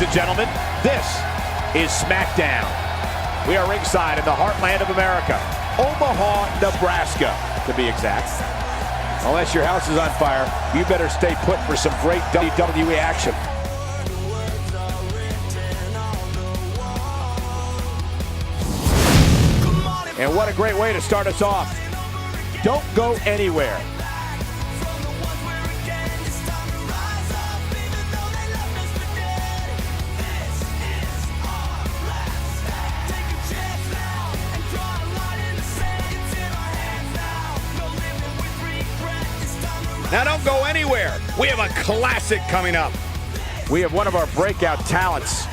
and gentlemen, this is Smackdown. We are ringside in the heartland of America, Omaha, Nebraska, to be exact. Unless your house is on fire, you better stay put for some great WWE action. And what a great way to start us off. Don't go anywhere. Now don't go anywhere. We have a classic coming up. We have one of our breakout talents.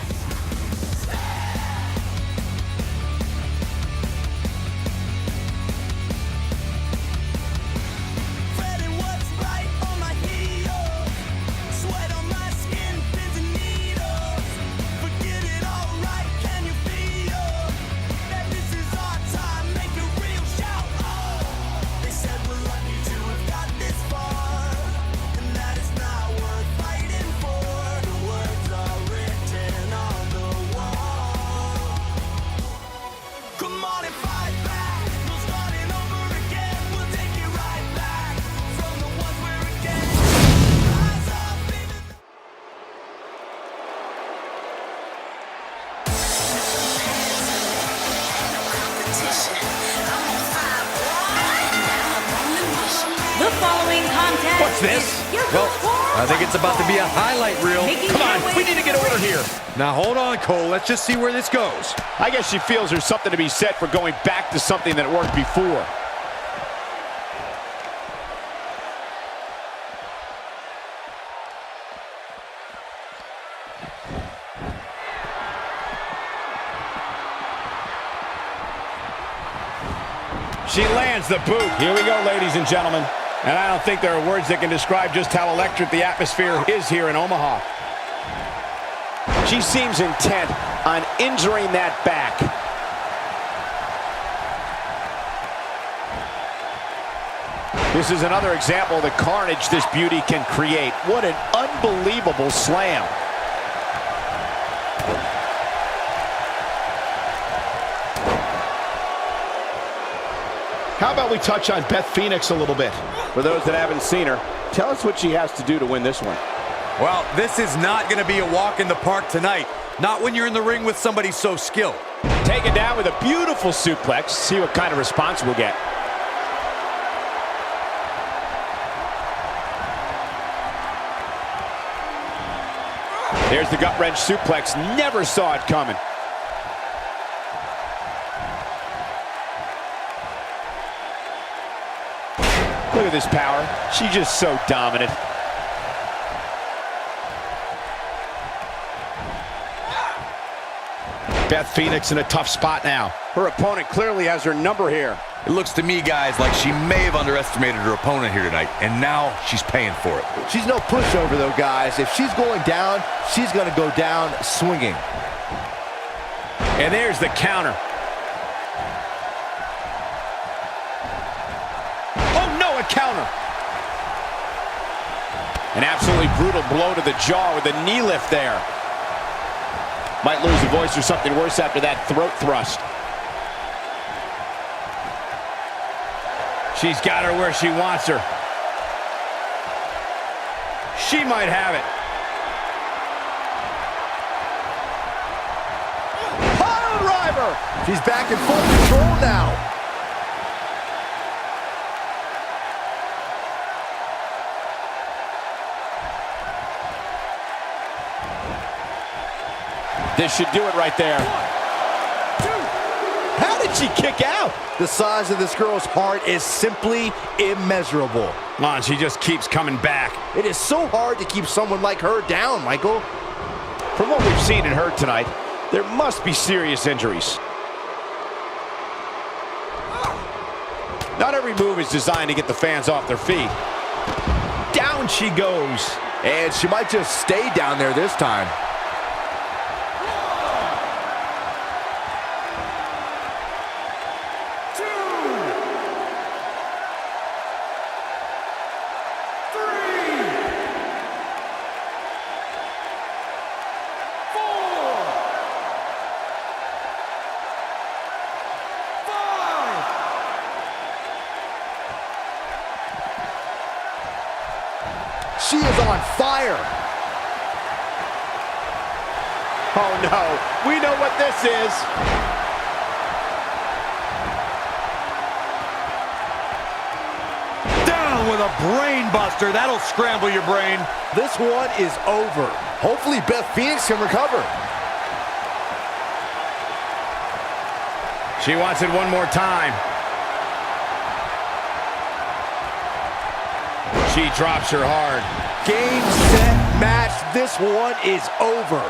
The following contest. What's this? Well, I think it's about to be a highlight reel. Come on, we need to get order here. Now hold on, Cole. Let's just see where this goes. I guess she feels there's something to be said for going back to something that worked before. She lands the boot. Here we go, ladies and gentlemen. And I don't think there are words that can describe just how electric the atmosphere is here in Omaha. She seems intent on injuring that back. This is another example of the carnage this beauty can create. What an unbelievable slam. How about we touch on Beth Phoenix a little bit? For those that haven't seen her, tell us what she has to do to win this one. Well, this is not going to be a walk in the park tonight. Not when you're in the ring with somebody so skilled. Taken down with a beautiful suplex. See what kind of response we'll get. There's the gut wrench suplex. Never saw it coming. Look at this power. She's just so dominant. Beth Phoenix in a tough spot now. Her opponent clearly has her number here. It looks to me, guys, like she may have underestimated her opponent here tonight, and now she's paying for it. She's no pushover, though, guys. If she's going down, she's going to go down swinging. And there's the counter. Counter. An absolutely brutal blow to the jaw with a knee lift there. Might lose the voice or something worse after that throat thrust. She's got her where she wants her. She might have it. Pile driver! She's back in full control now. This should do it right there. 1, 2. How did she kick out? The size of this girl's heart is simply immeasurable. Come on, she just keeps coming back. It is so hard to keep someone like her down, Michael. From what we've seen and heard tonight, there must be serious injuries. Not every move is designed to get the fans off their feet. Down she goes. And she might just stay down there this time. She is on fire. Oh no, we know what this is. Down with a brain buster. That'll scramble your brain. This one is over. Hopefully Beth Phoenix can recover. She wants it one more time. She drops her hard. Game, set, match. This one is over.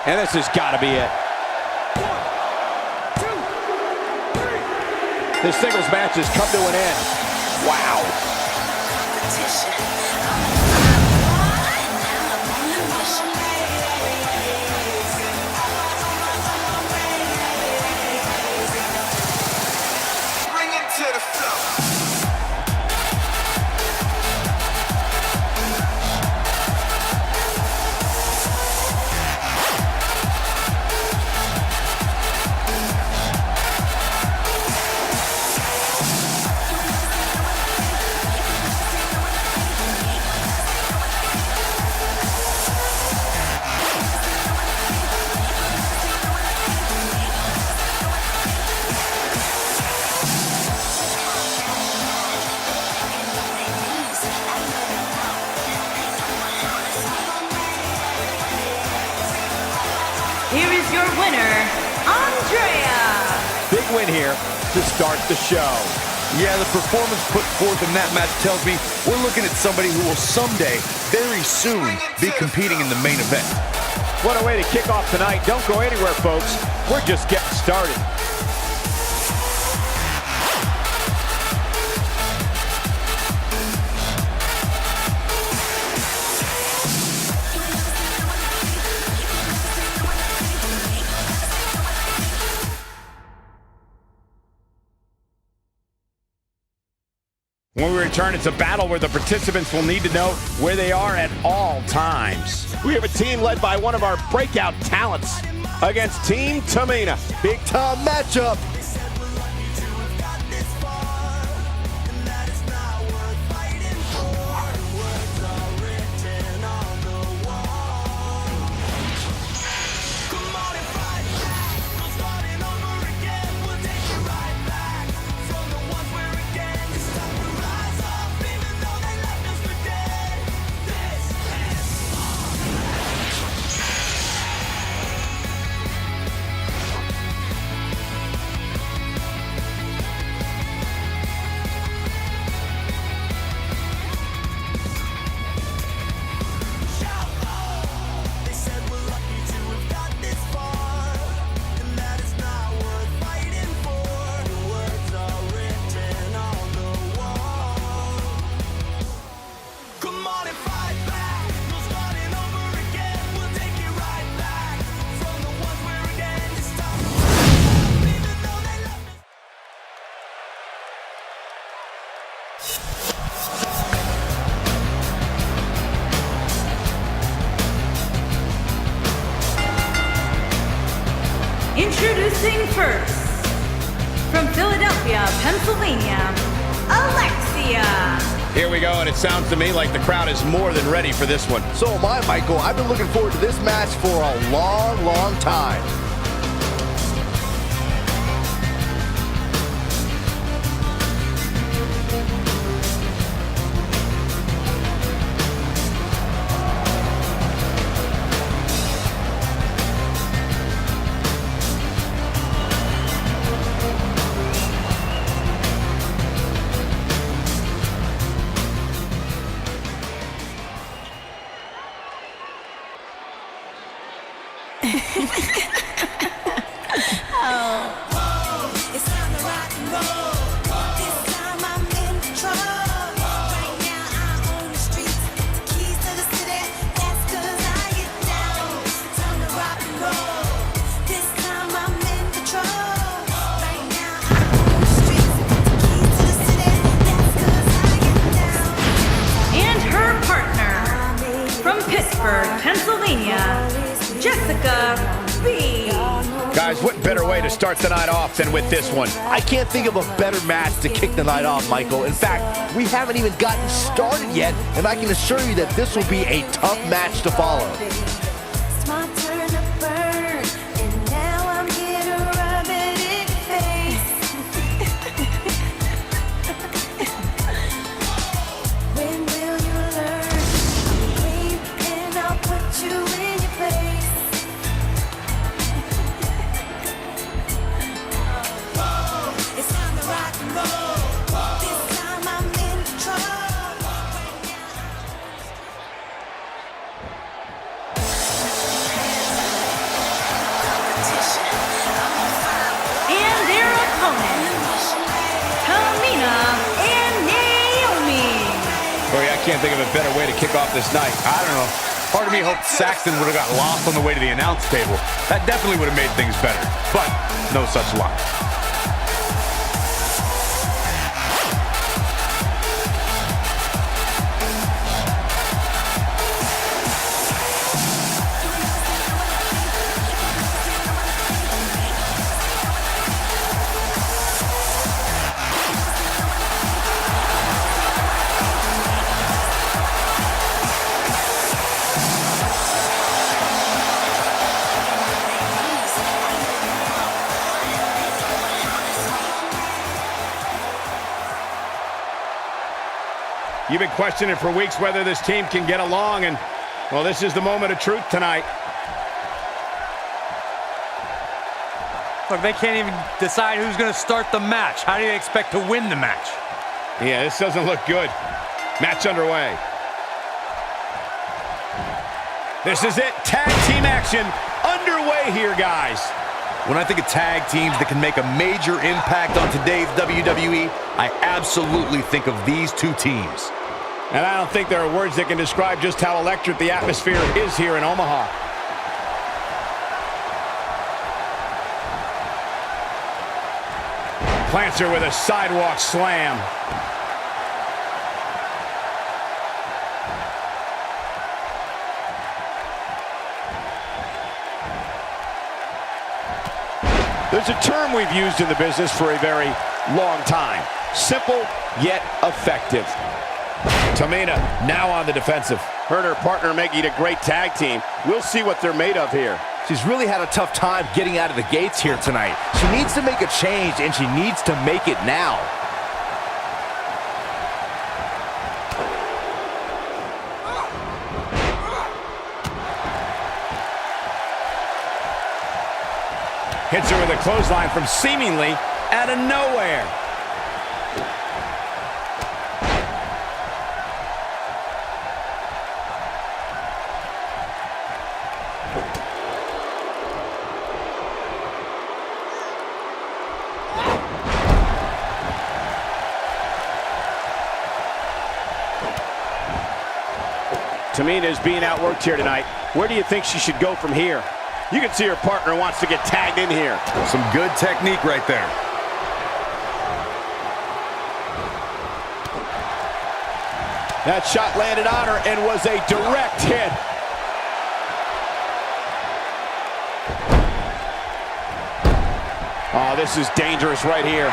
And this has got to be it. 1, 2, 3. This singles match has come to an end. Wow. Here is your winner, Andrea. Big win here to start the show. Yeah, the performance put forth in that match tells me we're looking at somebody who will someday, very soon, be competing in the main event. What a way to kick off tonight. Don't go anywhere, folks. We're just getting started. When we return, it's a battle where the participants will need to know where they are at all times. We have a team led by one of our breakout talents against Team Tamina. Big time matchup. Introducing first, from Philadelphia, Pennsylvania, Alexia. Here we go, and it sounds to me like the crowd is more than ready for this one. So am I, Michael. I've been looking forward to this match for a long, long time. It's time to rock and roll. This time I'm in control. Right now I own the streets, the keys to the city. That's 'cause I get down. Time to rock and roll. This time I'm in control. Right now I own the streets, the keys to the city. That's 'cause I get down. And her partner, from Pittsburgh, Pennsylvania, Jessica B. Guys, what better way to start the night off than with this one? I can't think of a better match to kick the night off, Michael. In fact, we haven't even gotten started yet, and I can assure you that this will be a tough match to follow. It's my turn to burn, and now I'm here to rub it in your face. When will you learn? I'm clean and I'll put you in your place. It's time to rock and roll. This time I'm in control. And their opponents, Tamina and Naomi. Corey, I can't think of a better way to kick off this night. I don't know. Part of me hoped Saxton would have got lost on the way to the announce table. That definitely would have made things better, but no such luck. You've been questioning for weeks whether this team can get along, and, well, this is the moment of truth tonight. Look, they can't even decide who's going to start the match. How do you expect to win the match? Yeah, this doesn't look good. Match underway. This is it. Tag team action underway here, guys. When I think of tag teams that can make a major impact on today's WWE, I absolutely think of these two teams. And I don't think there are words that can describe just how electric the atmosphere is here in Omaha. Plants her with a sidewalk slam. There's a term we've used in the business for a very long time. Simple, yet effective. Tamina now on the defensive. Her and her partner making a great tag team. We'll see what they're made of here. She's really had a tough time getting out of the gates here tonight. She needs to make a change, and she needs to make it now. Hits her with a clothesline from seemingly out of nowhere. Tamina is being outworked here tonight. Where do you think she should go from here? You can see her partner wants to get tagged in here. Some good technique right there. That shot landed on her and was a direct hit. Oh, this is dangerous right here.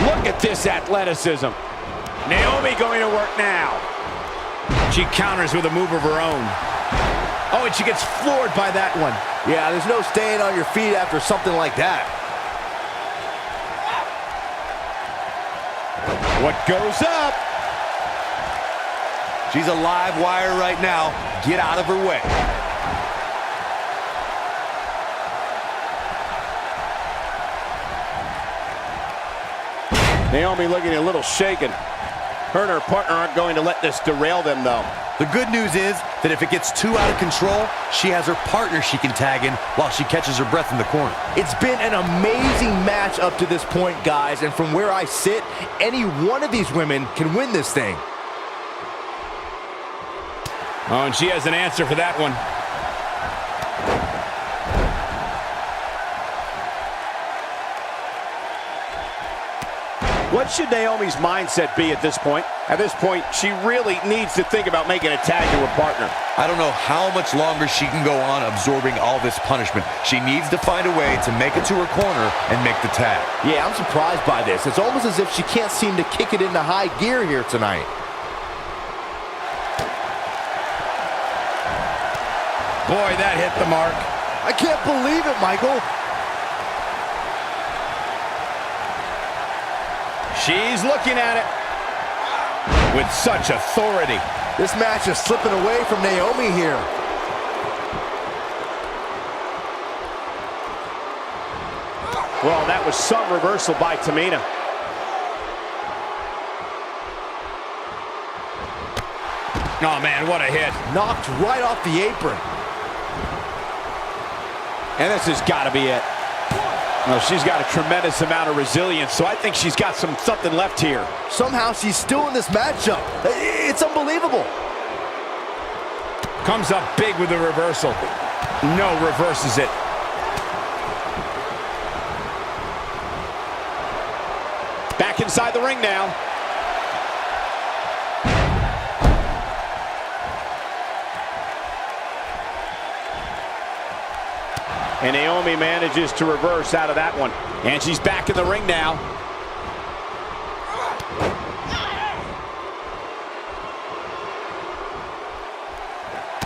Look at this athleticism. Naomi going to work now. She counters with a move of her own. Oh, and she gets floored by that one. Yeah, there's no staying on your feet after something like that. What goes up? She's a live wire right now. Get out of her way. Naomi looking a little shaken. Her and her partner aren't going to let this derail them, though. The good news is that if it gets too out of control, she has her partner she can tag in while she catches her breath in the corner. It's been an amazing match up to this point, guys, and from where I sit, any one of these women can win this thing. Oh, and she has an answer for that one. What should Naomi's mindset be at this point? At this point, she really needs to think about making a tag to her partner. I don't know how much longer she can go on absorbing all this punishment. She needs to find a way to make it to her corner and make the tag. Yeah, I'm surprised by this. It's almost as if she can't seem to kick it into high gear here tonight. Boy, that hit the mark. I can't believe it, Michael. She's looking at it with such authority. This match is slipping away from Naomi here. Well, that was some reversal by Tamina. Oh, man, what a hit. Knocked right off the apron. And this has got to be it. Well, she's got a tremendous amount of resilience, so I think she's got something left here. Somehow she's still in this matchup. It's unbelievable. Comes up big with the reversal. No, reverses it. Back inside the ring now. And Naomi manages to reverse out of that one. And she's back in the ring now.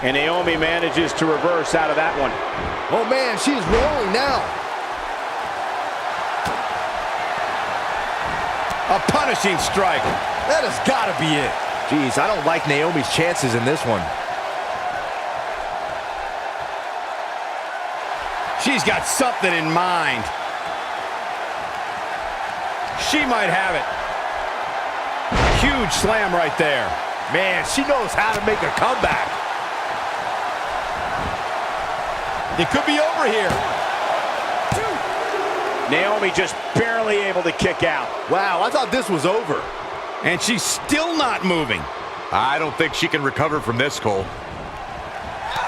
And Naomi manages to reverse out of that one. Oh man, she's rolling now. A punishing strike. That has got to be it. Jeez, I don't like Naomi's chances in this one. She's got something in mind. She might have it. Huge slam right there. Man, she knows how to make a comeback. It could be over here. Naomi just barely able to kick out. Wow, I thought this was over. And she's still not moving. I don't think she can recover from this, Cole.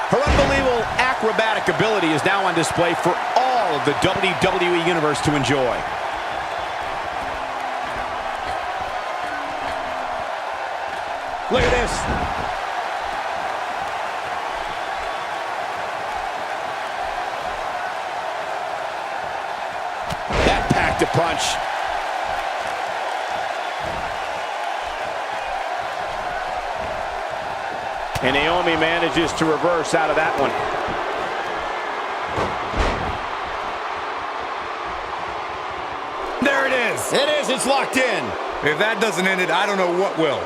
Her unbelievable acrobatic ability is now on display for all of the WWE Universe to enjoy. Look at this. That packed a punch. And Naomi manages to reverse out of that one. There it is. It is. It's locked in. If that doesn't end it, I don't know what will.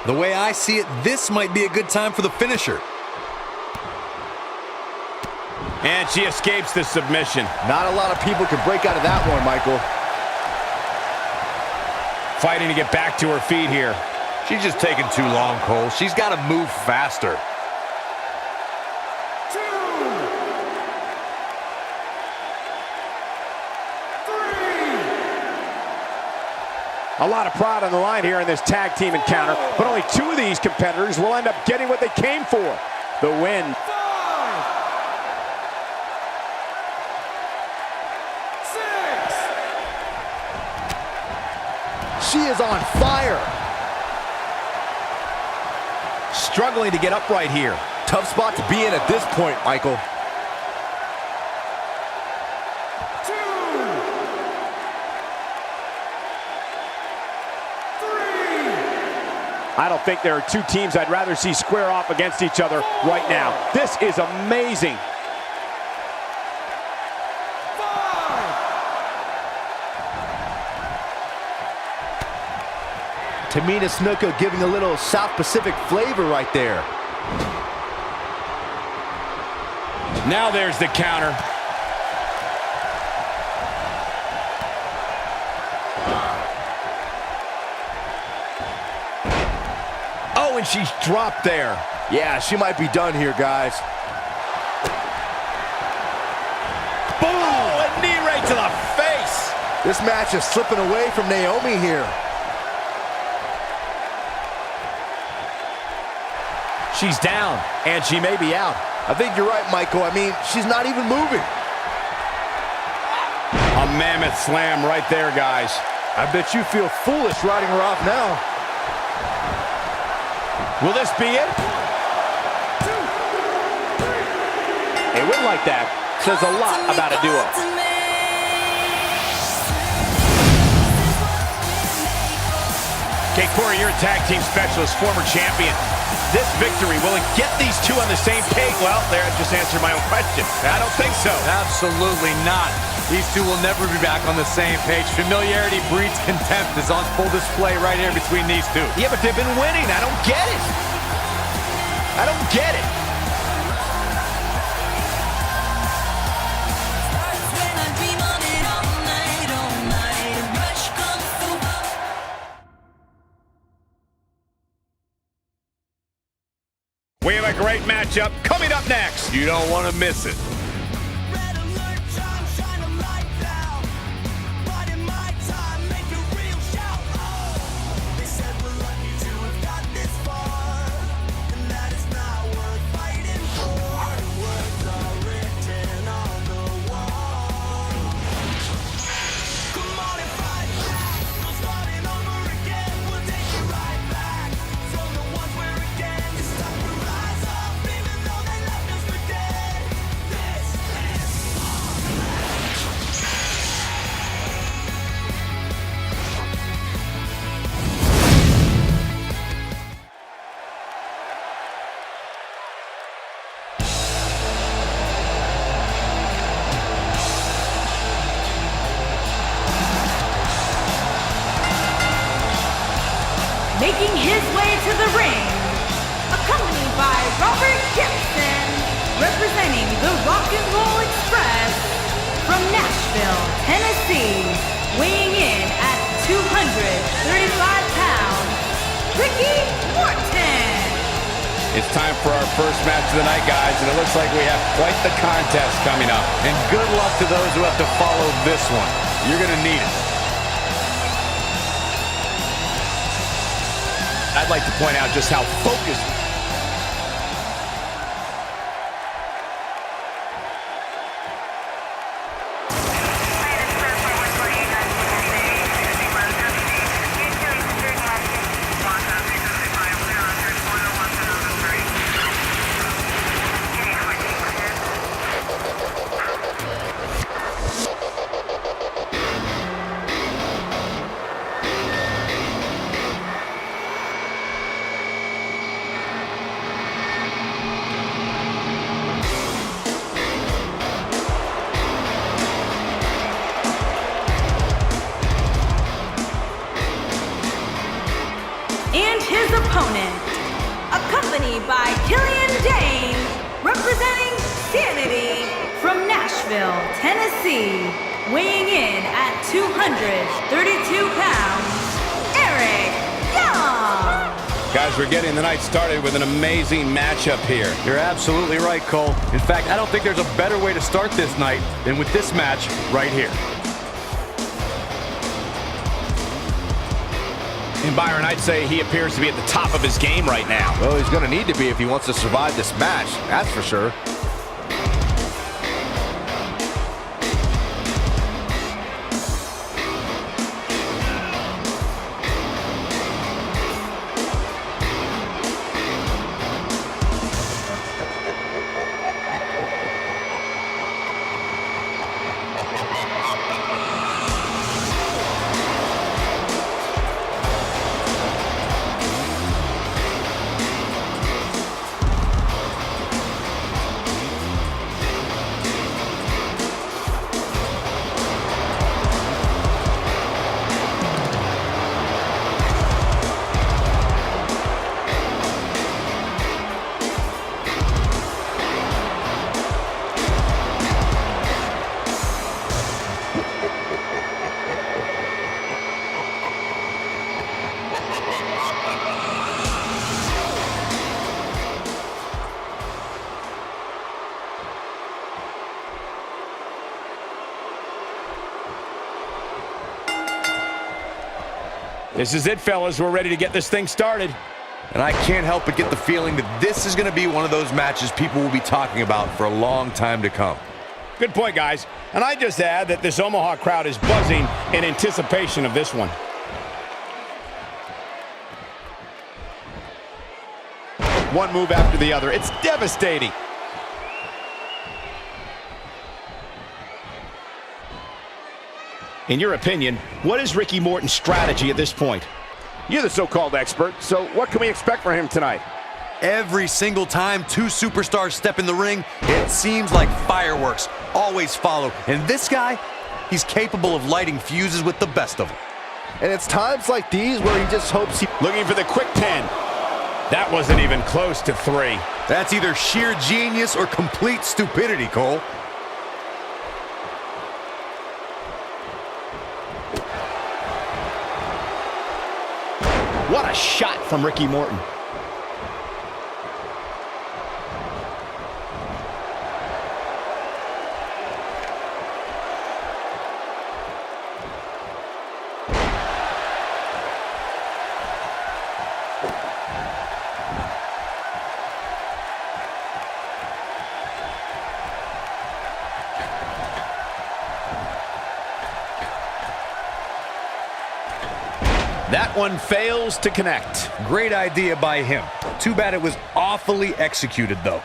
The way I see it, this might be a good time for the finisher. And she escapes the submission. Not a lot of people can break out of that one, Michael. Fighting to get back to her feet here. She's just taking too long, Cole. She's got to move faster. A lot of pride on the line here in this tag team encounter, but only two of these competitors will end up getting what they came for, the win. 6. She is on fire. Struggling to get upright here. Tough spot to be in at this point, Michael. 2, 3. I don't think there are two teams I'd rather see square off against each other right now. This is amazing. 5. Tamina Snuka giving a little South Pacific flavor right there. Now there's the counter. Oh, and she's dropped there. Yeah, she might be done here, guys. Boom! Oh, a knee right to This match is slipping away from Naomi here. She's down, and she may be out. I think you're right, Michael. I mean, she's not even moving. A mammoth slam right there, guys. I bet you feel foolish riding her off now. Will this be it? A win like that says a lot about a duo. Okay, Corey, you're a tag team specialist, former champion. This victory, will it get these two on the same page? Well, there, I just answered my own question. I don't think so. Absolutely not. These two will never be back on the same page. Familiarity breeds contempt is on full display right here between these two. Yeah, but they've been winning. I don't get it. I don't get it. We have a great matchup coming up next. You don't want to miss it. Red alert, shine a light down. But in my time, make a real shout. Oh, they said we're lucky to have got this far, and that is not worth fighting for. Words are written on the wall. Come on and fight back. Go starting over again. We'll take you right back from the ones where again it's time to rise up, even though they left us for dead. This is Making his way to the ring, accompanied by Robert Gibson, representing the Rock and Roll Express from Nashville, Tennessee, weighing in at 235 pounds, Ricky Morton. It's time for our first match of the night, guys, and it looks like we have quite the contest coming up. And good luck to those who have to follow this one. You're going to need it. I'd like to point out just how focused. And his opponent, accompanied by Killian Dane, representing Sanity from Nashville, Tennessee, weighing in at 232 pounds, Eric Young. Guys, we're getting the night started with an amazing matchup here. You're absolutely right, Cole. In fact, I don't think there's a better way to start this night than with this match right here. And Byron, I'd say he appears to be at the top of his game right now. Well, he's going to need to be if he wants to survive this match, that's for sure. This is it, fellas. We're ready to get this thing started. And I can't help but get the feeling that this is going to be one of those matches people will be talking about for a long time to come. Good point, guys. And I just add that this Omaha crowd is buzzing in anticipation of this one. One move after the other. It's devastating. In your opinion, what is Ricky Morton's strategy at this point? You're the so-called expert, so what can we expect from him tonight? Every single time two superstars step in the ring, it seems like fireworks always follow. And this guy, he's capable of lighting fuses with the best of them. And it's times like these where he just hopes he... Looking for the quick 10. That wasn't even close to 3. That's either sheer genius or complete stupidity, Cole. What a shot from Ricky Morton. That one fails to connect. Great idea by him. Too bad it was awfully executed, though.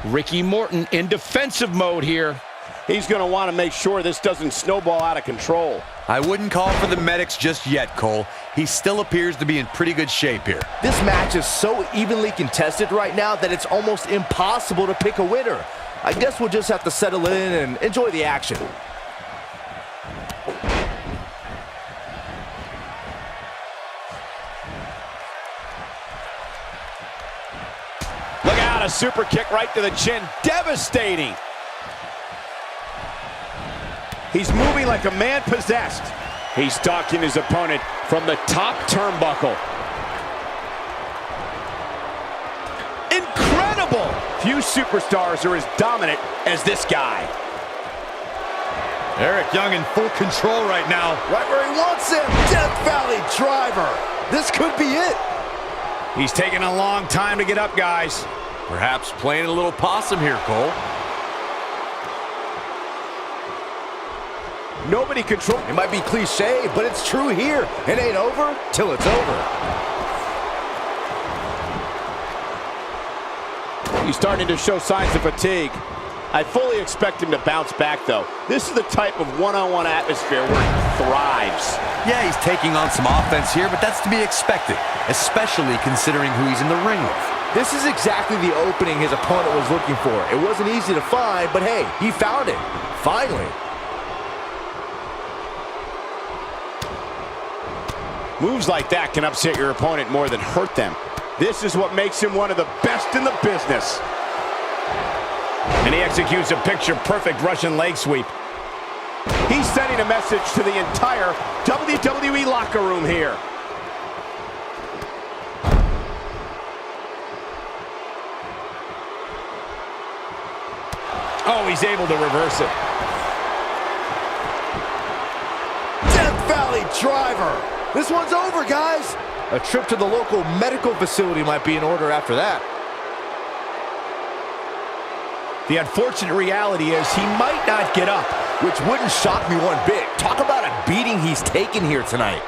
Ricky Morton in defensive mode here. He's going to want to make sure this doesn't snowball out of control. I wouldn't call for the medics just yet, Cole. He still appears to be in pretty good shape here. This match is so evenly contested right now that it's almost impossible to pick a winner. I guess we'll just have to settle in and enjoy the action. Look out, a super kick right to the chin. Devastating. He's moving like a man possessed. He's stalking his opponent from the top turnbuckle. Incredible! Few superstars are as dominant as this guy. Eric Young in full control right now. Right where he wants him. Death Valley Driver. This could be it. He's taking a long time to get up, guys. Perhaps playing a little possum here, Cole. Nobody controls. It might be cliche, but it's true here. It ain't over till it's over. He's starting to show signs of fatigue. I fully expect him to bounce back, though. This is the type of one-on-one atmosphere where he thrives. Yeah, he's taking on some offense here, but that's to be expected, especially considering who he's in the ring with. This is exactly the opening his opponent was looking for. It wasn't easy to find, but hey, he found it. Finally. Moves like that can upset your opponent more than hurt them. This is what makes him one of the best in the business. And he executes a picture-perfect Russian leg sweep. He's sending a message to the entire WWE locker room here. Oh, he's able to reverse it. Death Valley Driver. This one's over, guys. A trip to the local medical facility might be in order after that. The unfortunate reality is he might not get up. Which wouldn't shock me one bit. Talk about a beating he's taken here tonight.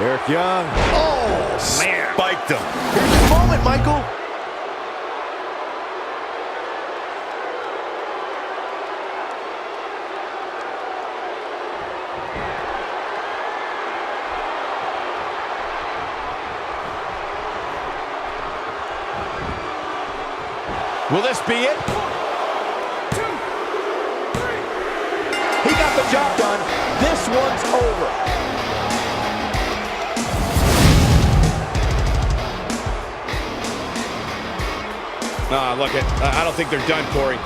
Eric Young. Oh, Man. Spiked him. Here's your moment, Michael. Will this be it? 1, 2, 3. He got the job done. This one's over. Look it. I don't think they're done, Corey.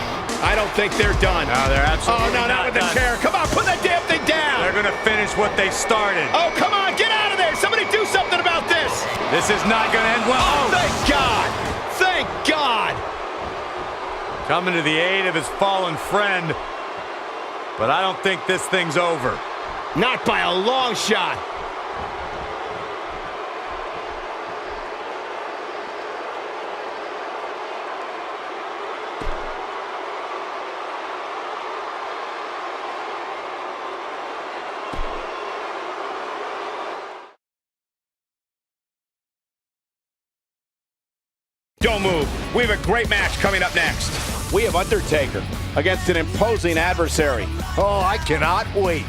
I don't think they're done. No, they're absolutely not with the done. chair. Come on, put that damn thing down. They're going to finish what they started. Oh, come on, get out of there. Somebody do This is not going to end well. Oh, thank God! Thank God! Coming to the aid of his fallen friend. But I don't think this thing's over. Not by a long shot. Don't move. We have a great match coming up next. We have Undertaker against an imposing adversary. Oh, I cannot wait.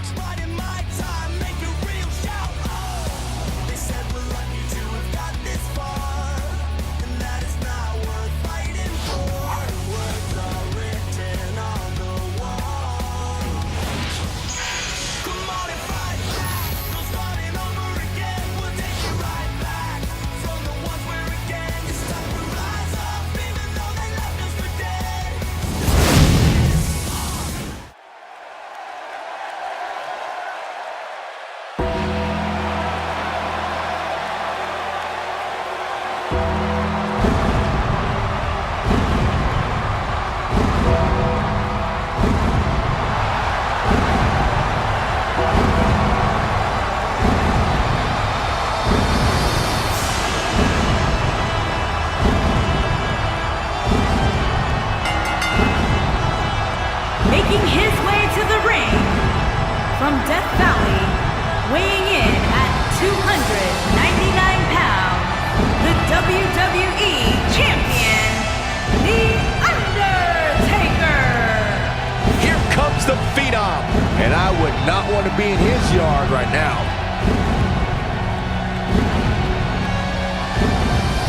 Making his way to the ring from Death Valley, weighing in at 299 pounds, the WWE Champion, The Undertaker. Here comes the Phenom. And I would not want to be in his yard right now.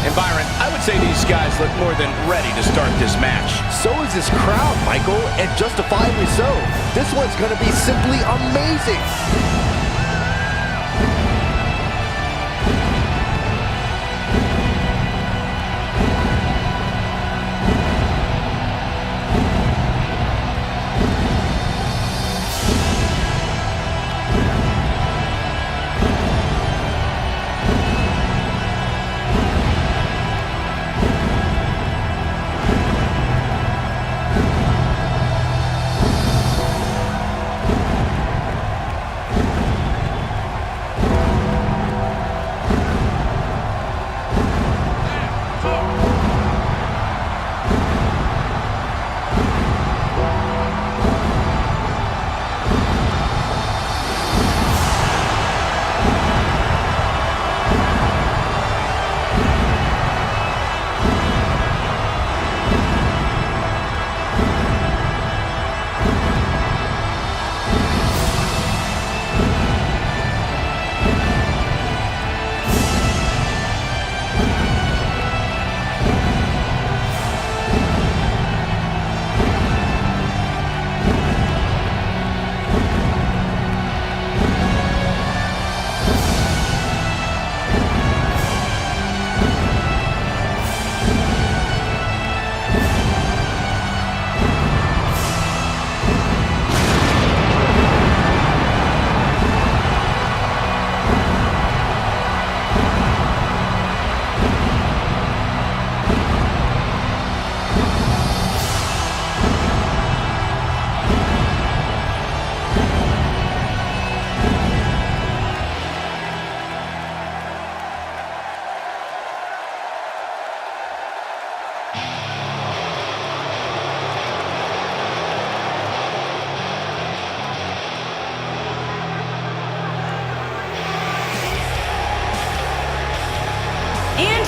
And Byron, I would say these guys look more than ready to start this match. So is this crowd, Michael, and justifiably so. This one's going to be simply amazing.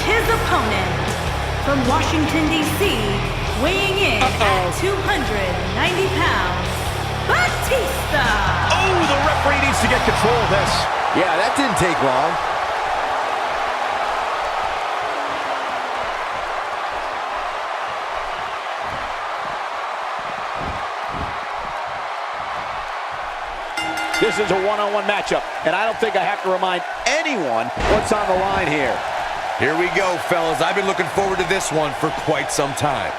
His opponent from Washington, D.C., weighing in at 290 pounds, Batista. Oh, the referee needs to get control of this. Yeah, that didn't take long. This is a one-on-one matchup, and I don't think I have to remind anyone what's on the line here. Here we go, fellas. I've been looking forward to this one for quite some time.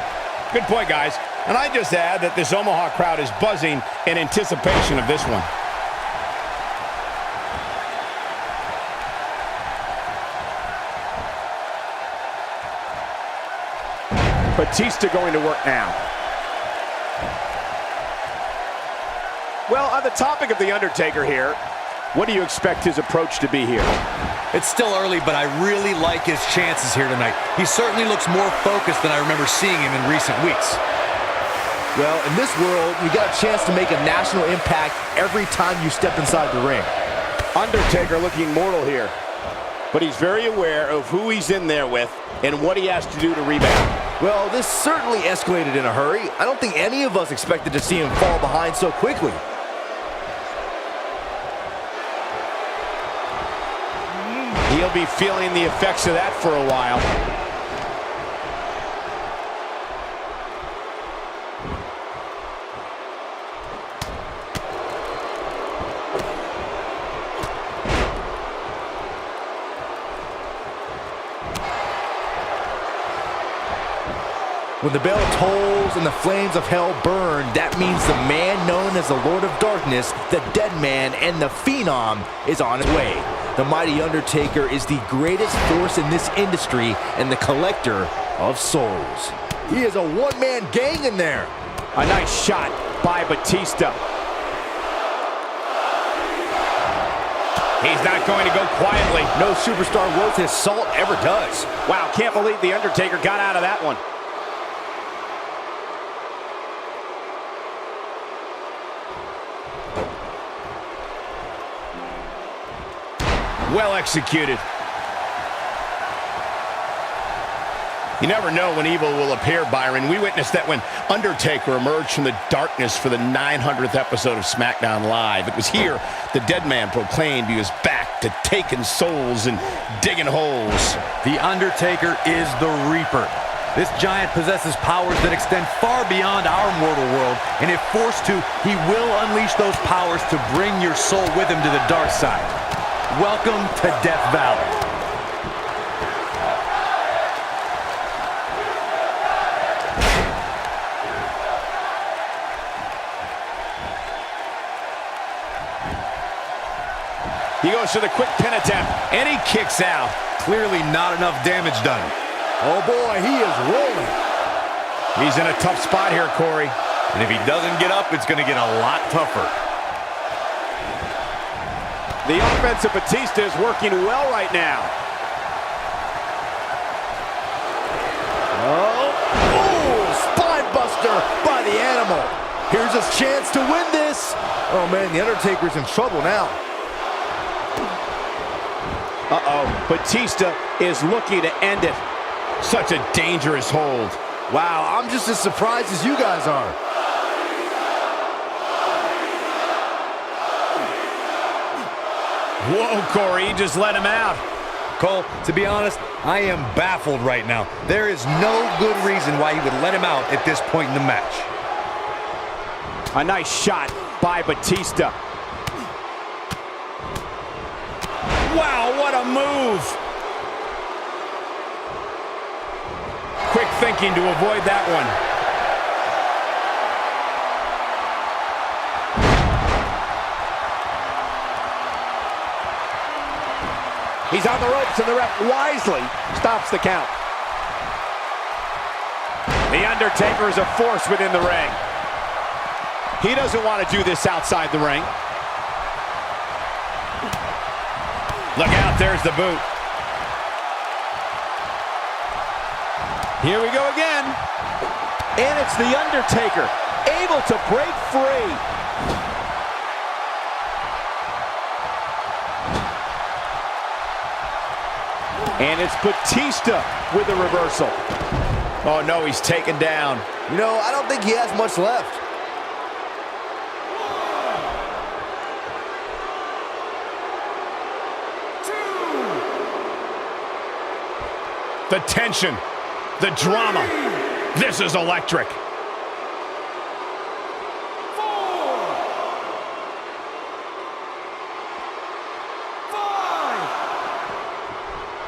Good point, guys. And I just add that this Omaha crowd is buzzing in anticipation of this one. Batista going to work now. Well, on the topic of The Undertaker here, what do you expect his approach to be here? It's still early, but I really like his chances here tonight. He certainly looks more focused than I remember seeing him in recent weeks. Well, in this world, you got a chance to make a national impact every time you step inside the ring. Undertaker looking mortal here, but he's very aware of who he's in there with and what he has to do to rebound. Well, this certainly escalated in a hurry. I don't think any of us expected to see him fall behind so quickly. He'll be feeling the effects of that for a while. When the bell tolls and the flames of hell burn, that means the man known as the Lord of Darkness, the Dead Man, and the Phenom is on his way. The mighty Undertaker is the greatest force in this industry and the collector of souls. He is a one-man gang in there. A nice shot by Batista. He's not going to go quietly. No superstar worth his salt ever does. Wow, can't believe The Undertaker got out of that one. Well executed. You never know when evil will appear, Byron. We witnessed that when Undertaker emerged from the darkness for the 900th episode of Smackdown Live. It was here the Dead Man proclaimed he was back to taking souls and digging holes. The Undertaker is the Reaper. This giant possesses powers that extend far beyond our mortal world, and if forced to, he will unleash those powers to bring your soul with him to the dark side. Welcome to Death Valley. He goes for the quick pin attempt, and he kicks out. Clearly not enough damage done. Oh boy, he is rolling. He's in a tough spot here, Corey. And if he doesn't get up, it's going to get a lot tougher. The offense of Batista is working well right now. Oh, spine buster by the animal. Here's his chance to win this. Oh man, the Undertaker's in trouble now. Uh-oh, Batista is looking to end it. Such a dangerous hold. Wow, I'm just as surprised as you guys are. Whoa, Corey, he just let him out. Cole, to be honest, I am baffled right now. There is no good reason why he would let him out at this point in the match. A nice shot by Batista. Wow, what a move. Quick thinking to avoid that one. He's on the ropes, and the ref wisely stops the count. The Undertaker is a force within the ring. He doesn't want to do this outside the ring. Look out, there's the boot. Here we go again. And it's the Undertaker, able to break free. And it's Batista with a reversal. Oh no, he's taken down. You know, I don't think he has much left. The tension, the drama. This is electric.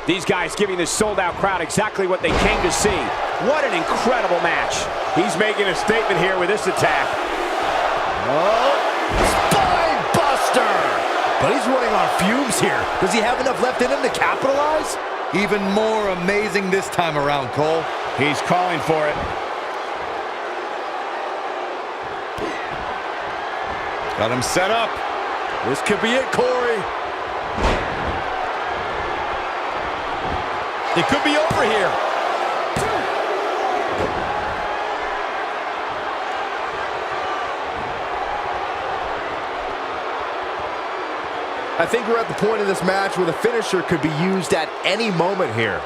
These guys giving this sold-out crowd exactly what they came to see. What an incredible match. He's making a statement here with this attack. Oh, spine buster! But he's running on fumes here. Does he have enough left in him to capitalize? Even more amazing this time around, Cole. He's calling for it. Got him set up. This could be it, Corey. It could be over here. I think we're at the point in this match where the finisher could be used at any moment here.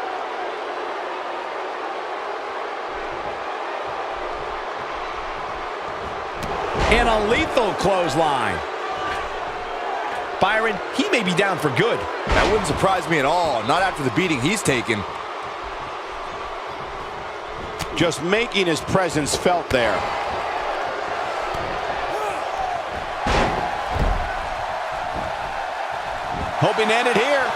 And a lethal clothesline. Byron, he may be down for good. That wouldn't surprise me at all, not after the beating he's taken. Just making his presence felt there. Hoping to end it here.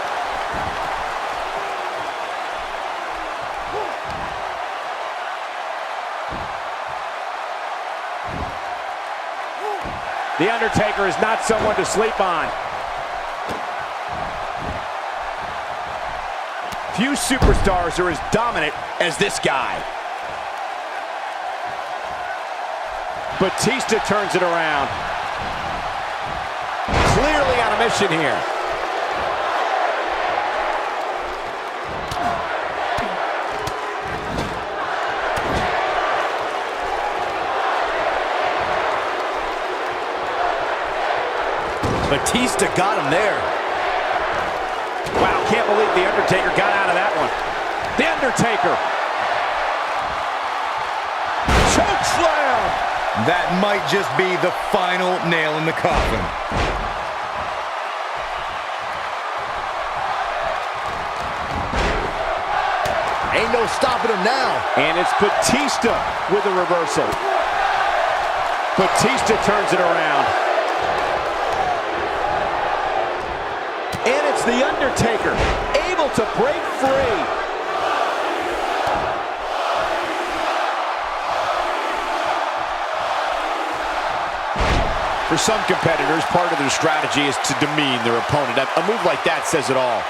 The Undertaker is not someone to sleep on. Few superstars are as dominant as this guy. Batista turns it around. Clearly on a mission here. Batista got him there. Wow, can't believe The Undertaker got out of that one. The Undertaker. Choke slam. That might just be the final nail in the coffin. Ain't no stopping him now. And it's Batista with a reversal. Batista turns it around. And it's The Undertaker, able to break free. For some competitors, part of their strategy is to demean their opponent. A move like that says it all.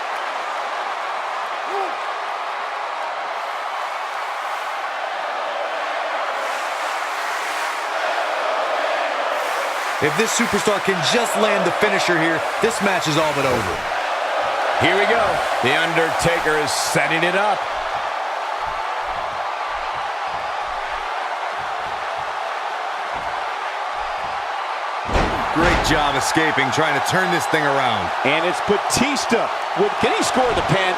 If this superstar can just land the finisher here, this match is all but over. Here we go. The Undertaker is setting it up. Great job escaping, trying to turn this thing around. And it's Batista. Can he score the pin?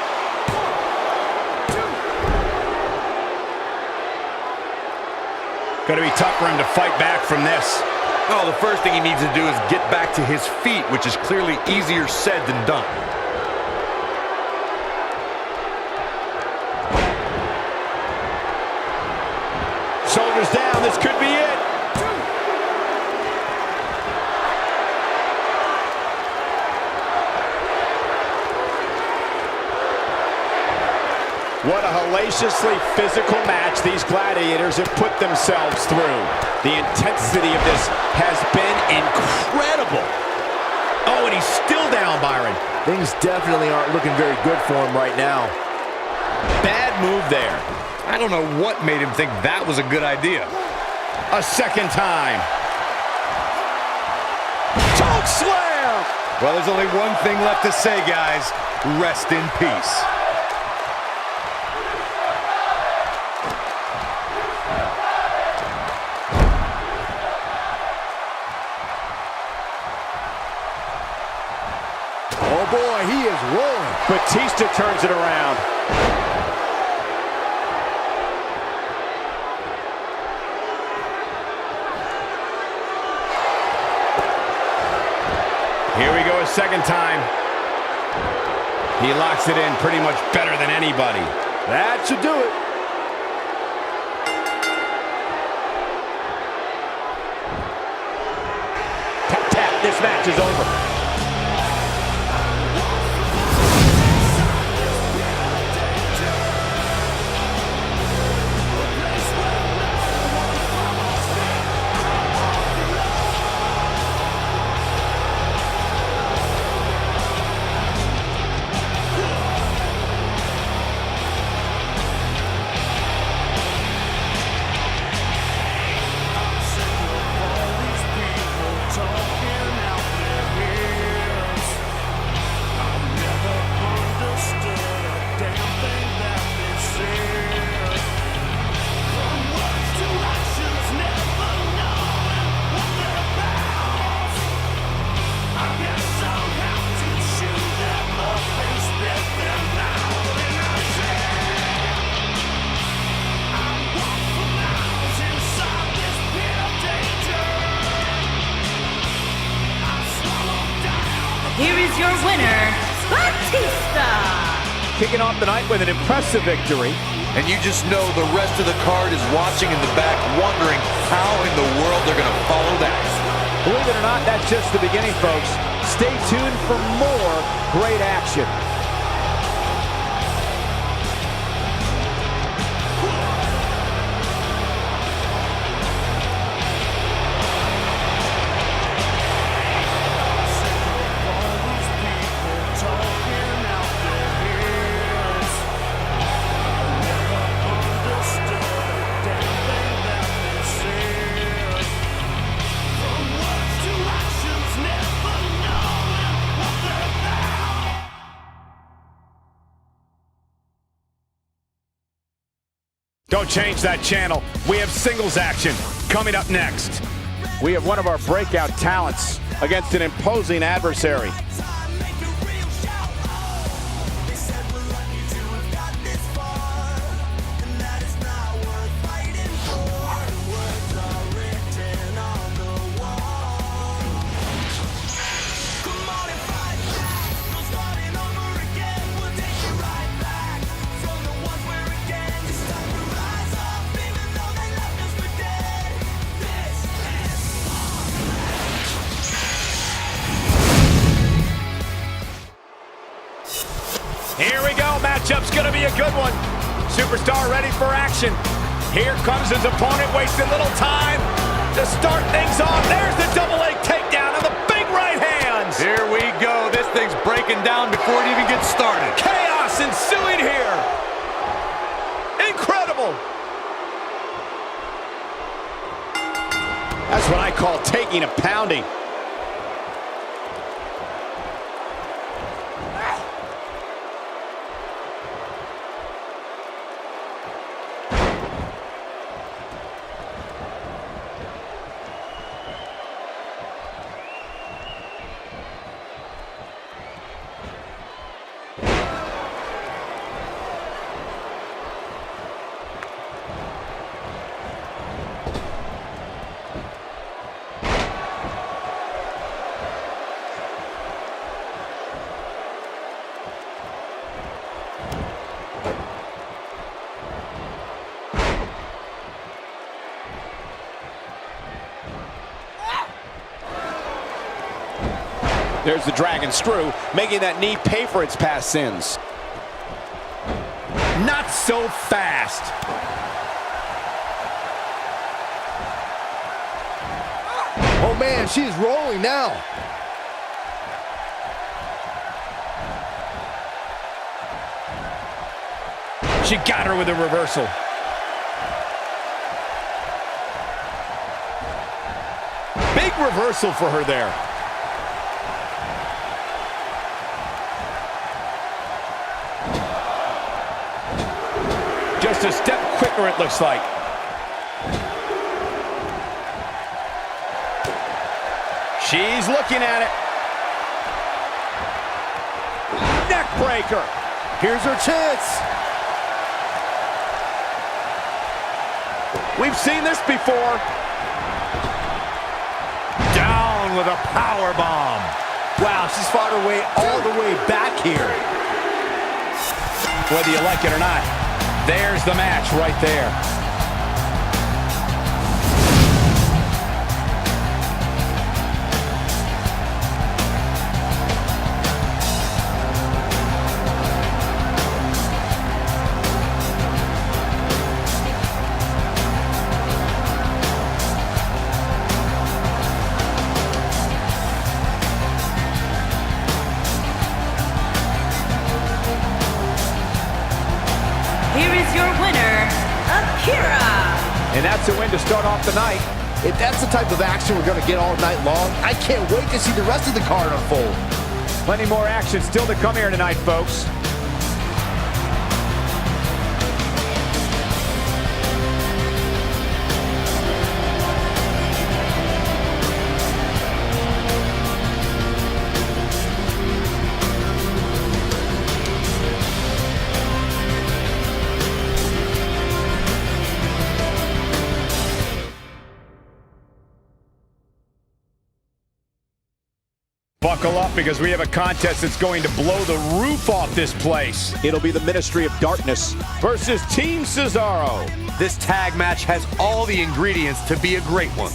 Gonna be tough for him to fight back from this. Oh, the first thing he needs to do is get back to his feet, which is clearly easier said than done. Shoulders down, this could be it. What a hellaciously physical match these gladiators have put themselves through. The intensity of this has been incredible. Oh, and he's still down, Byron. Things definitely aren't looking very good for him right now. Bad move there. I don't know what made him think that was a good idea. A second time. Choke slam! Well, there's only one thing left to say, guys. Rest in peace. Oh boy, he is rolling. Batista turns it around. Here we go a second time. He locks it in pretty much better than anybody. That should do it. Tap, tap, this match is over. here is your winner, Batista. Kicking off the night with an impressive victory. And you just know the rest of the card is watching in the back, wondering how in the world they're going to follow that. Believe it or not, that's just the beginning, folks. Stay tuned for more great action. Don't change that channel. We have singles action coming up next. We have one of our breakout talents against an imposing adversary. Here we go, matchup's gonna be a good one. Superstar ready for action. Here comes his opponent, wasting little time to start things off. There's the double leg takedown of the big right hands. Here we go. This thing's breaking down before it even gets started. Chaos ensuing here. Incredible. That's what I call taking a pounding. There's the dragon screw, making that knee pay for its past sins. Not so fast. Oh man, she's rolling now. She got her with a reversal. Big reversal for her there. Just a step quicker, it looks like. She's looking at it. Neck breaker. Here's her chance. We've seen this before. Down with a power bomb. Wow, she's fought her way all the way back here. Whether you like it or not, there's the match right there. Here is your winner, Akira. And that's a win to start off the night. If that's the type of action we're going to get all night long, I can't wait to see the rest of the card unfold. Plenty more action still to come here tonight, folks. Buckle up because we have a contest that's going to blow the roof off this place. It'll be the Ministry of Darkness versus Team Cesaro. This tag match has all the ingredients to be a great one.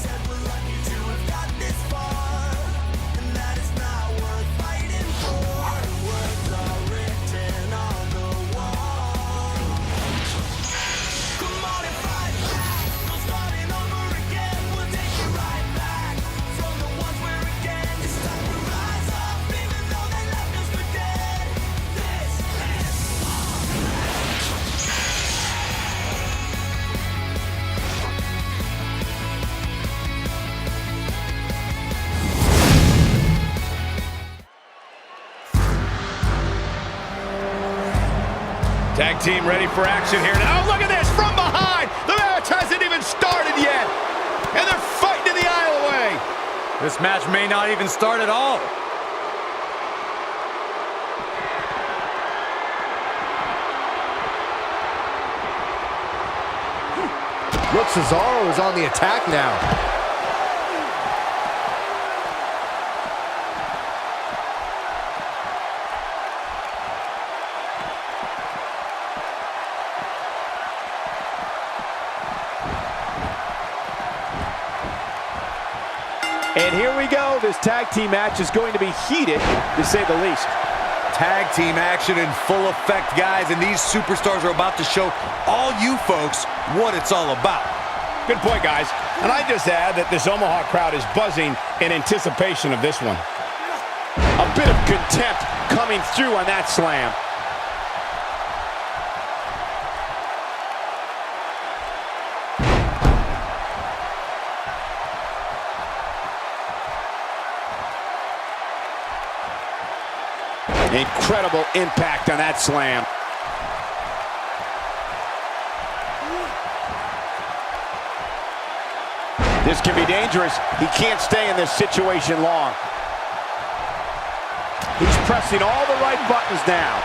Tag team ready for action here. Oh, look at this from behind. The match hasn't even started yet. And they're fighting to the aisle away. This match may not even start at all. Look, Cesaro is on the attack now. And here we go. This tag team match is going to be heated, to say the least. Tag team action in full effect, guys, and these superstars are about to show all you folks what it's all about. Good point, guys. And I just add that this Omaha crowd is buzzing in anticipation of this one. A bit of contempt coming through on that slam. Incredible impact on that slam. This can be dangerous. He can't stay in this situation long. He's pressing all the right buttons now.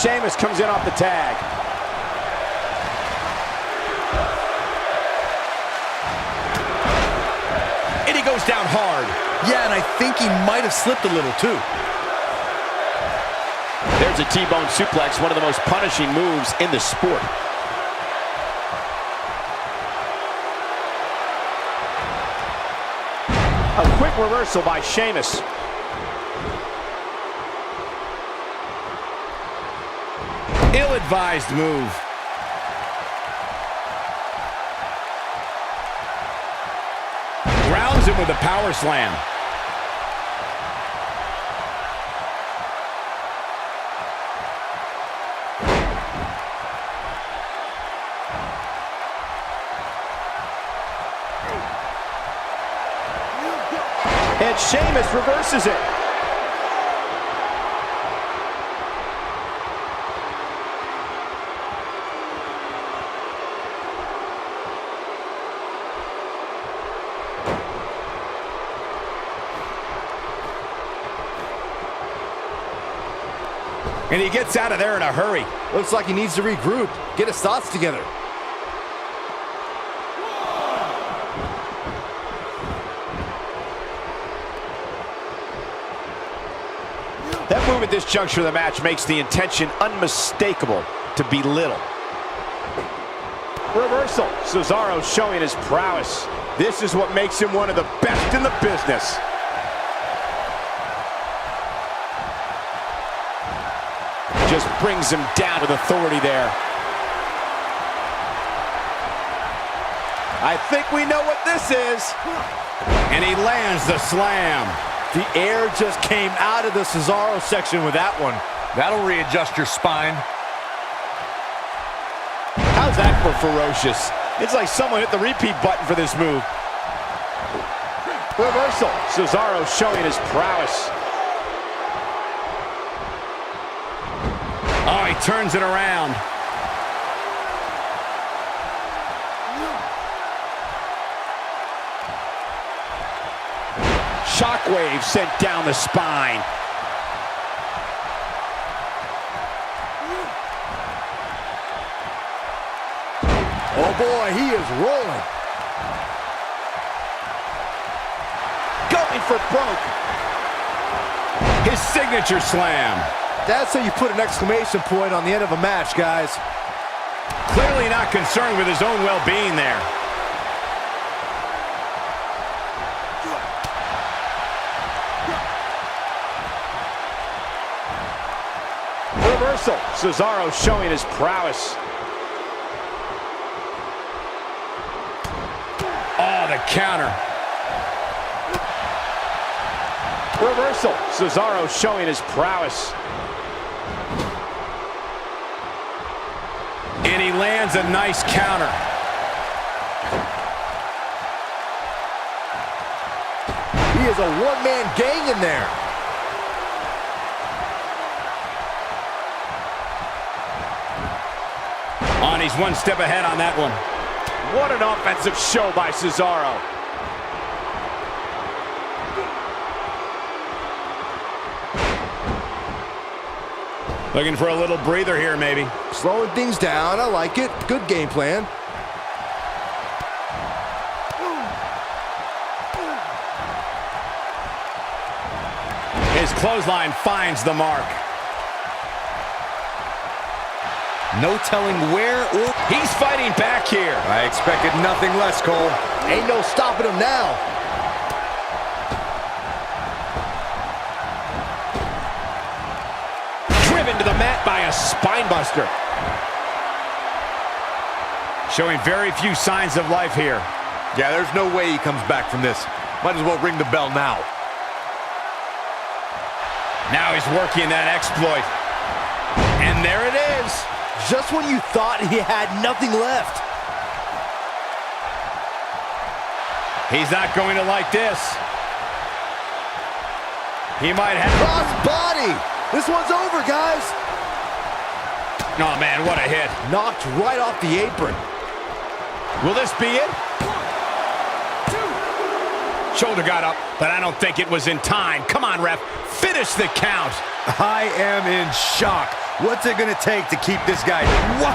Sheamus comes in off the tag. Goes down hard. Yeah, and I think he might have slipped a little too. There's a T-bone suplex, one of the most punishing moves in the sport. A quick reversal by Sheamus. Ill-advised move. Grounds him with a power slam. And Sheamus reverses it. And he gets out of there in a hurry. Looks like he needs to regroup, get his thoughts together. That move at this juncture of the match makes the intention unmistakable to belittle. Reversal. Cesaro showing his prowess. This is what makes him one of the best in the business. Just brings him down with authority there. I think we know what this is. And he lands the slam. The air just came out of the Cesaro section with that one. That'll readjust your spine. How's that for ferocious? It's like someone hit the repeat button for this move. Reversal. Cesaro showing his prowess. Oh, he turns it around. Shockwave sent down the spine. Oh boy, he is rolling. Going for broke. His signature slam. That's how you put an exclamation point on the end of a match, guys. Clearly not concerned with his own well-being there. Reversal. Cesaro showing his prowess. Oh, the counter. Reversal. Cesaro showing his prowess. And he lands a nice counter. He is a one-man gang in there. On, he's one step ahead on that one. What an offensive show by Cesaro. Looking for a little breather here, maybe. Slowing things down. I like it. Good game plan. His clothesline finds the mark. No telling where or... He's fighting back here. I expected nothing less, Cole. Ain't no stopping him now. Driven to the mat by a spinebuster. Showing very few signs of life here. Yeah, there's no way he comes back from this. Might as well ring the bell now. Now he's working that exploit. And there it is. Just when you thought he had nothing left. He's not going to like this. He might have... Cross body. This one's over, guys. Oh, man, what a hit. Knocked right off the apron. Will this be it? Shoulder got up, but I don't think it was in time. Come on, ref. Finish the count. I am in shock. What's it gonna take to keep this guy? Whoa!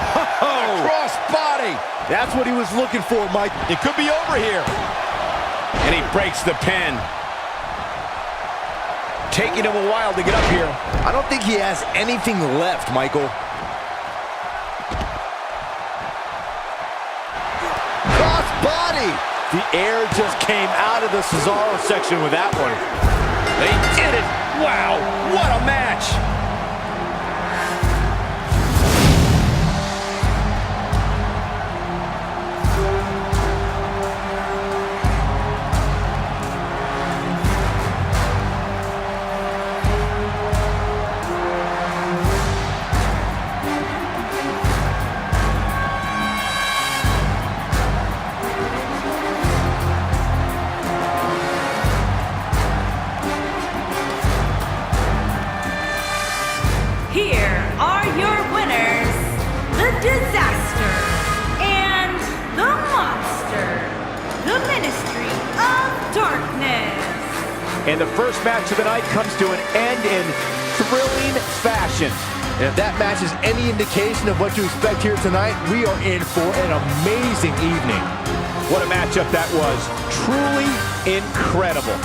Cross body. That's what he was looking for, Mike. It could be over here. And he breaks the pin. Taking him a while to get up here. I don't think he has anything left, Michael. Cross body. The air just came out of the Cesaro section with that one. They did it. Wow, what a match. Here are your winners, the Disaster and the Monster, the Ministry of Darkness. And the first match of the night comes to an end in thrilling fashion. And if that match is any indication of what to expect here tonight, we are in for an amazing evening. What a matchup that was. Truly incredible.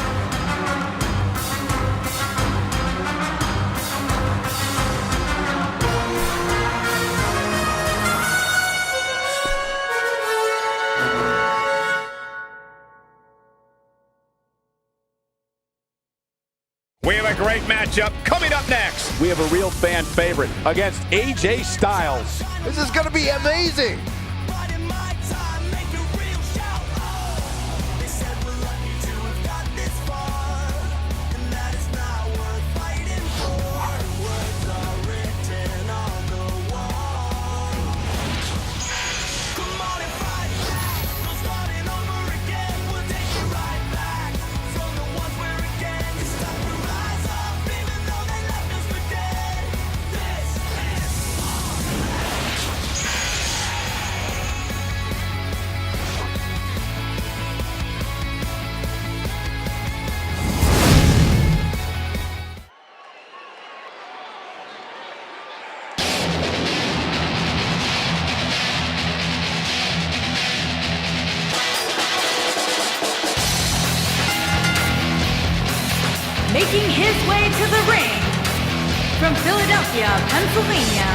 We have a great matchup coming up next. We have a real fan favorite against AJ Styles. This is going to be amazing. Making his way to the ring from Philadelphia, Pennsylvania,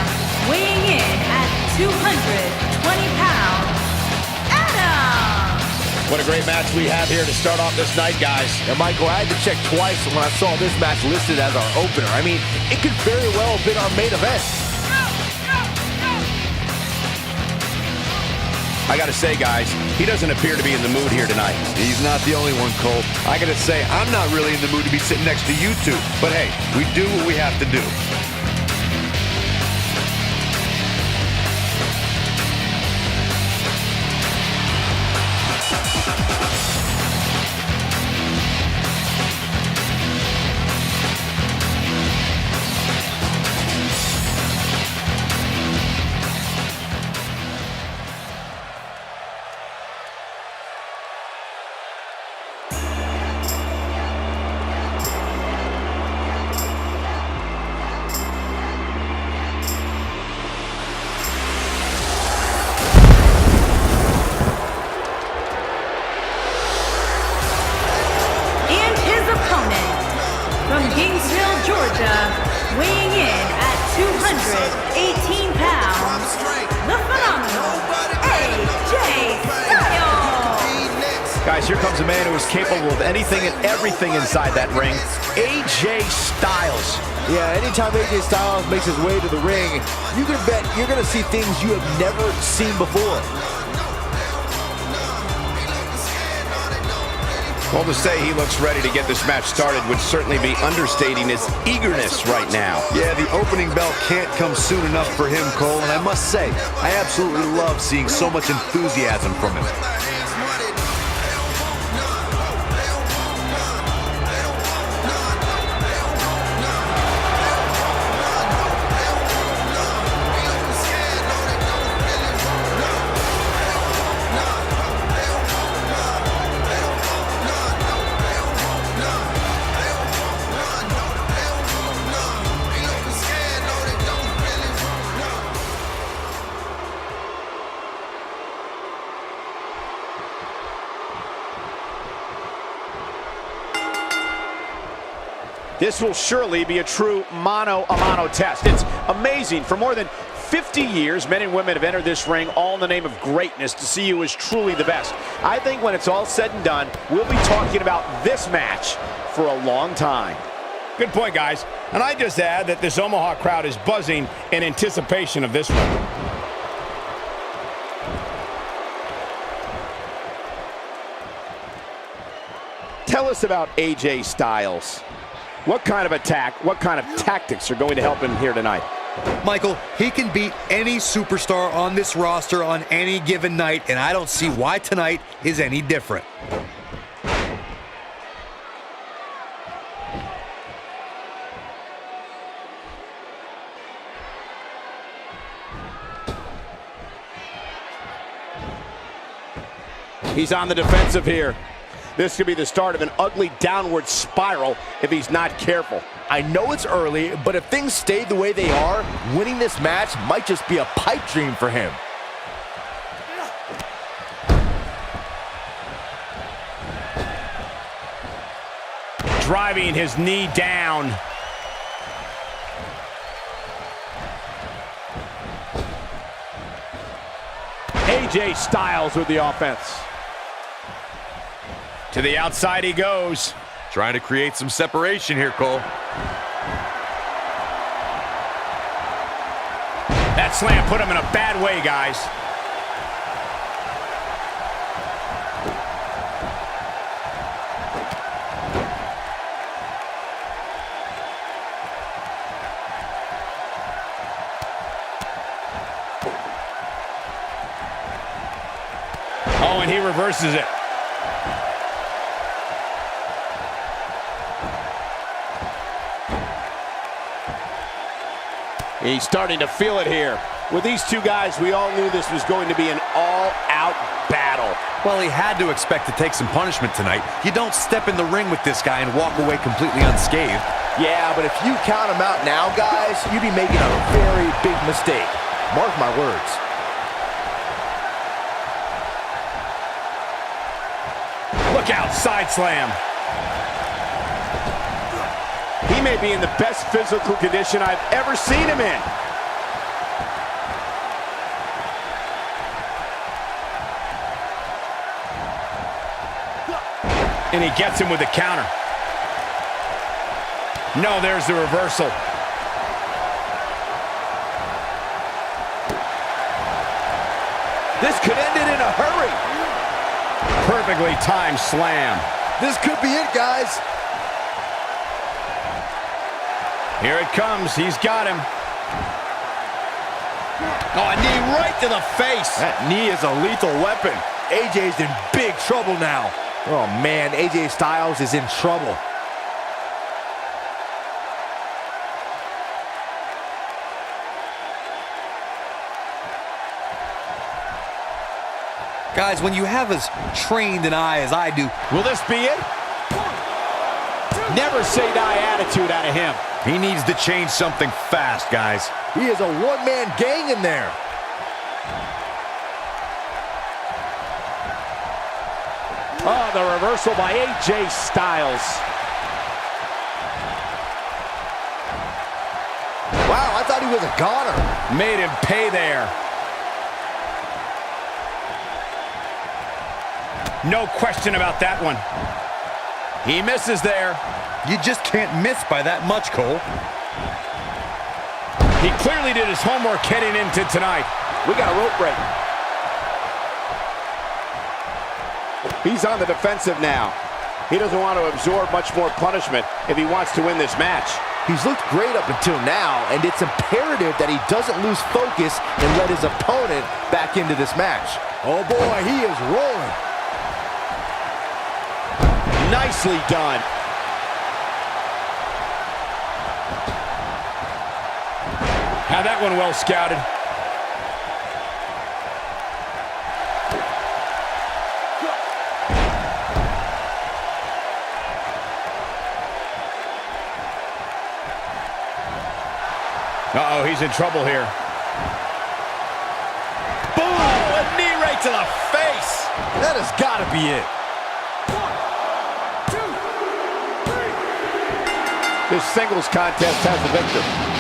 weighing in at 220 pounds, Adam! What a great match we have here to start off this night, guys. And Michael, I had to check twice when I saw this match listed as our opener. I mean, it could very well have been our main event. I gotta say, guys, he doesn't appear to be in the mood here tonight. He's not the only one, Cole. I gotta say, I'm not really in the mood to be sitting next to you two. But hey, we do what we have to do. From Gainesville, Georgia, weighing in at 218 pounds, the phenomenal AJ Styles. Guys, here comes a man who is capable of anything and everything inside that ring. AJ Styles. Yeah, anytime AJ Styles makes his way to the ring, you can bet you're going to see things you have never seen before. Well, to say he looks ready to get this match started would certainly be understating his eagerness right now. Yeah, the opening bell can't come soon enough for him, Cole, and I must say, I absolutely love seeing so much enthusiasm from him. This will surely be a true mano-a-mano test. It's amazing. For more than 50 years, men and women have entered this ring all in the name of greatness to see who is truly the best. I think when it's all said and done, we'll be talking about this match for a long time. Good point, guys. And I just add that this Omaha crowd is buzzing in anticipation of this one. Tell us about AJ Styles. What kind of attack, what kind of tactics are going to help him here tonight? Michael, he can beat any superstar on this roster on any given night, and I don't see why tonight is any different. He's on the defensive here. This could be the start of an ugly downward spiral if he's not careful. I know it's early, but if things stay the way they are, winning this match might just be a pipe dream for him. Driving his knee down. AJ Styles with the offense. To the outside he goes. Trying to create some separation here, Cole. That slam put him in a bad way, guys. Oh, and he reverses it. He's starting to feel it here. With these two guys, we all knew this was going to be an all-out battle. Well, he had to expect to take some punishment tonight. You don't step in the ring with this guy and walk away completely unscathed. Yeah, but if you count him out now, guys, you'd be making a very big mistake. Mark my words. Look out, side slam. He may be in the best physical condition I've ever seen him in. And he gets him with the counter. No, there's the reversal. This could end it in a hurry. Perfectly timed slam. This could be it, guys. Here it comes. He's got him. Oh, a knee right to the face. That knee is a lethal weapon. AJ's in big trouble now. Oh, man, AJ Styles is in trouble. Guys, when you have as trained an eye as I do, Will this be it? Never say die attitude out of him. he needs to change something fast, guys. He is a one-man gang in there. Oh, the reversal by AJ Styles. Wow, I thought he was a goner. Made him pay there. No question about that one. He misses there. You just can't miss by that much, Cole. He clearly did his homework heading into tonight. We got a rope break. He's on the defensive now. He doesn't want to absorb much more punishment if he wants to win this match. He's looked great up until now, and it's imperative that he doesn't lose focus and let his opponent back into this match. Oh boy, he is rolling. Nicely done. Had that one well scouted. Uh-oh, he's in trouble here. Boom! A knee right to the face! That has got to be it. This singles contest has the victor.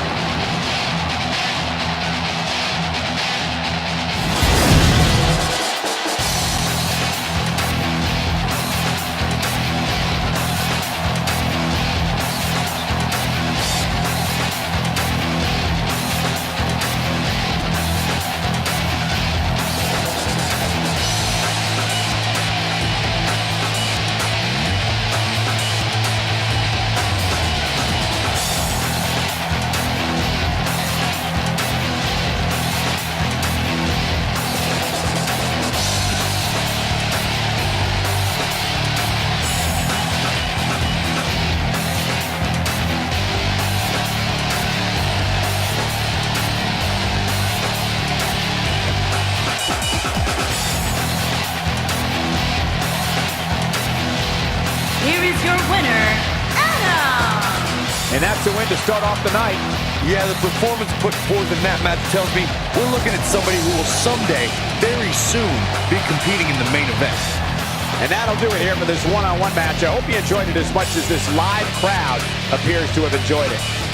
Here is your winner, Adam! And that's the win to start off the night. Yeah, the performance put forth in that match tells me we're looking at somebody who will someday, very soon, be competing in the main event. And that'll do it here for this one-on-one match. I hope you enjoyed it as much as this live crowd appears to have enjoyed it.